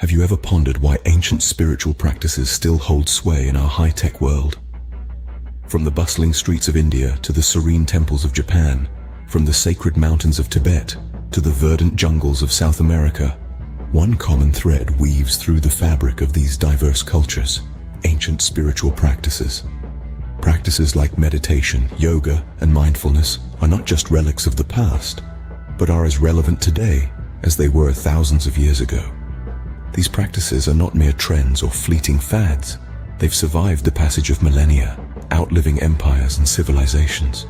Have you ever pondered why ancient spiritual practices still hold sway in our high-tech world? From the bustling streets of India to the serene temples of Japan, from the sacred mountains of Tibet to the verdant jungles of South America, one common thread weaves through the fabric of these diverse cultures: ancient spiritual practices. Practices like meditation, yoga, and mindfulness are not just relics of the past, but are as relevant today as they were thousands of years ago. These practices are not mere trends or fleeting fads. They've survived the passage of millennia, outliving empires and civilizations.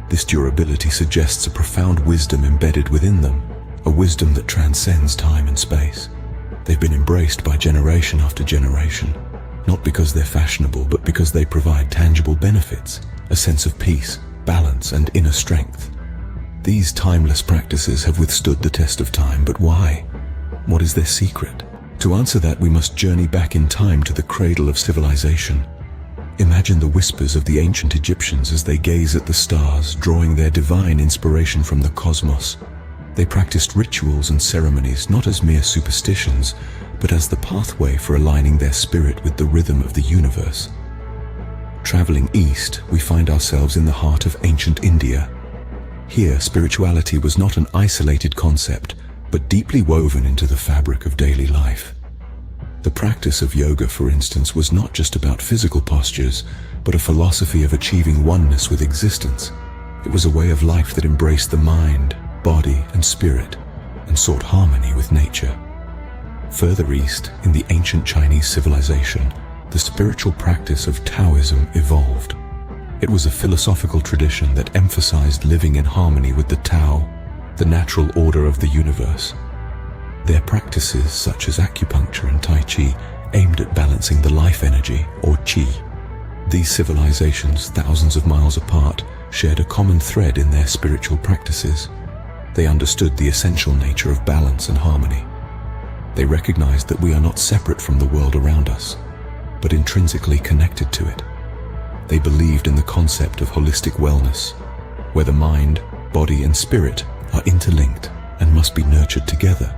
This durability suggests a profound wisdom embedded within them, a wisdom that transcends time and space. They've been embraced by generation after generation, not because they're fashionable, but because they provide tangible benefits, a sense of peace, balance, and inner strength. These timeless practices have withstood the test of time, but why? What is their secret? To answer that, we must journey back in time to the cradle of civilization. Imagine the whispers of the ancient Egyptians as they gaze at the stars, drawing their divine inspiration from the cosmos. They practiced rituals and ceremonies not as mere superstitions, but as the pathway for aligning their spirit with the rhythm of the universe. Traveling east, we find ourselves in the heart of ancient India. Here, spirituality was not an isolated concept, but deeply woven into the fabric of daily life. The practice of yoga, for instance, was not just about physical postures, but a philosophy of achieving oneness with existence. It was a way of life that embraced the mind, body, and spirit, and sought harmony with nature. Further east, in the ancient Chinese civilization, the spiritual practice of Taoism evolved. It was a philosophical tradition that emphasized living in harmony with the Tao, the natural order of the universe. Their practices, such as acupuncture and Tai Chi, aimed at balancing the life energy, or Qi. These civilizations, thousands of miles apart, shared a common thread in their spiritual practices. They understood the essential nature of balance and harmony. They recognized that we are not separate from the world around us, but intrinsically connected to it. They believed in the concept of holistic wellness, where the mind, body, and spirit are interlinked and must be nurtured together.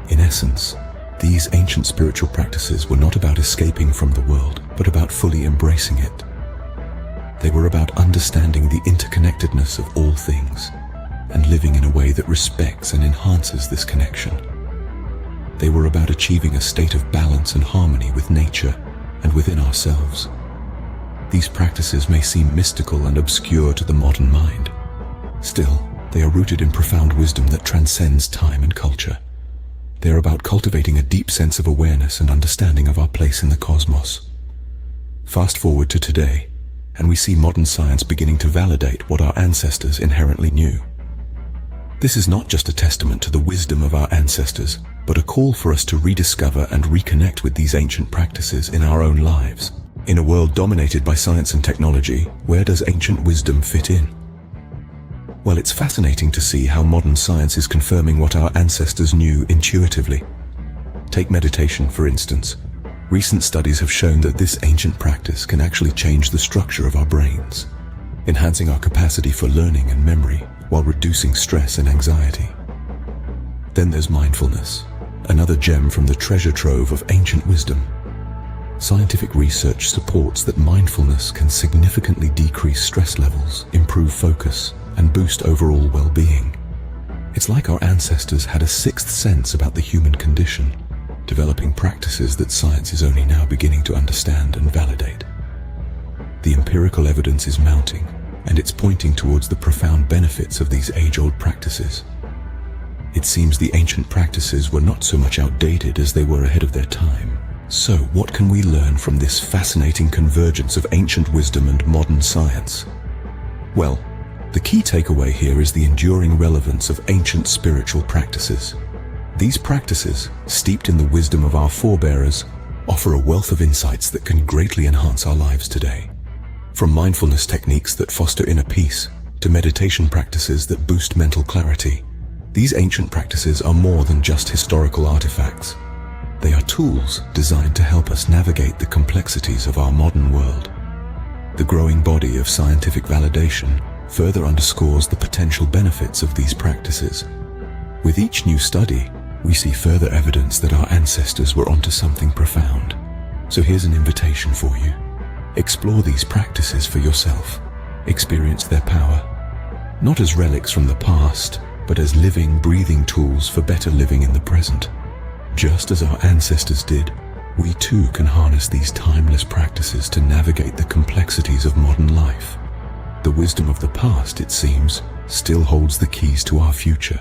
In essence, these ancient spiritual practices were not about escaping from the world, but about fully embracing it. They were about understanding the interconnectedness of all things and living in a way that respects and enhances this connection. They were about achieving a state of balance and harmony with nature and within ourselves. These practices may seem mystical and obscure to the modern mind. Still, they are rooted in profound wisdom that transcends time and culture. They are about cultivating a deep sense of awareness and understanding of our place in the cosmos. Fast forward to today, and we see modern science beginning to validate what our ancestors inherently knew. This is not just a testament to the wisdom of our ancestors, but a call for us to rediscover and reconnect with these ancient practices in our own lives. In a world dominated by science and technology, where does ancient wisdom fit in? Well, it's fascinating to see how modern science is confirming what our ancestors knew intuitively. Take meditation, for instance. Recent studies have shown that this ancient practice can actually change the structure of our brains, enhancing our capacity for learning and memory while reducing stress and anxiety. Then there's mindfulness, another gem from the treasure trove of ancient wisdom. Scientific research supports that mindfulness can significantly decrease stress levels, improve focus, and boost overall well-being. It's like our ancestors had a sixth sense about the human condition, developing practices that science is only now beginning to understand and validate. The empirical evidence is mounting, and it's pointing towards the profound benefits of these age-old practices. It seems the ancient practices were not so much outdated as they were ahead of their time. So, what can we learn from this fascinating convergence of ancient wisdom and modern science? Well, the key takeaway here is the enduring relevance of ancient spiritual practices. These practices, steeped in the wisdom of our forebears, offer a wealth of insights that can greatly enhance our lives today. From mindfulness techniques that foster inner peace, to meditation practices that boost mental clarity, these ancient practices are more than just historical artifacts. They are tools designed to help us navigate the complexities of our modern world. The growing body of scientific validation further underscores the potential benefits of these practices. With each new study, we see further evidence that our ancestors were onto something profound. So here's an invitation for you. Explore these practices for yourself. Experience their power, not as relics from the past, but as living, breathing tools for better living in the present. Just as our ancestors did, we too can harness these timeless practices to navigate the complexities of modern life. The wisdom of the past, it seems, still holds the keys to our future.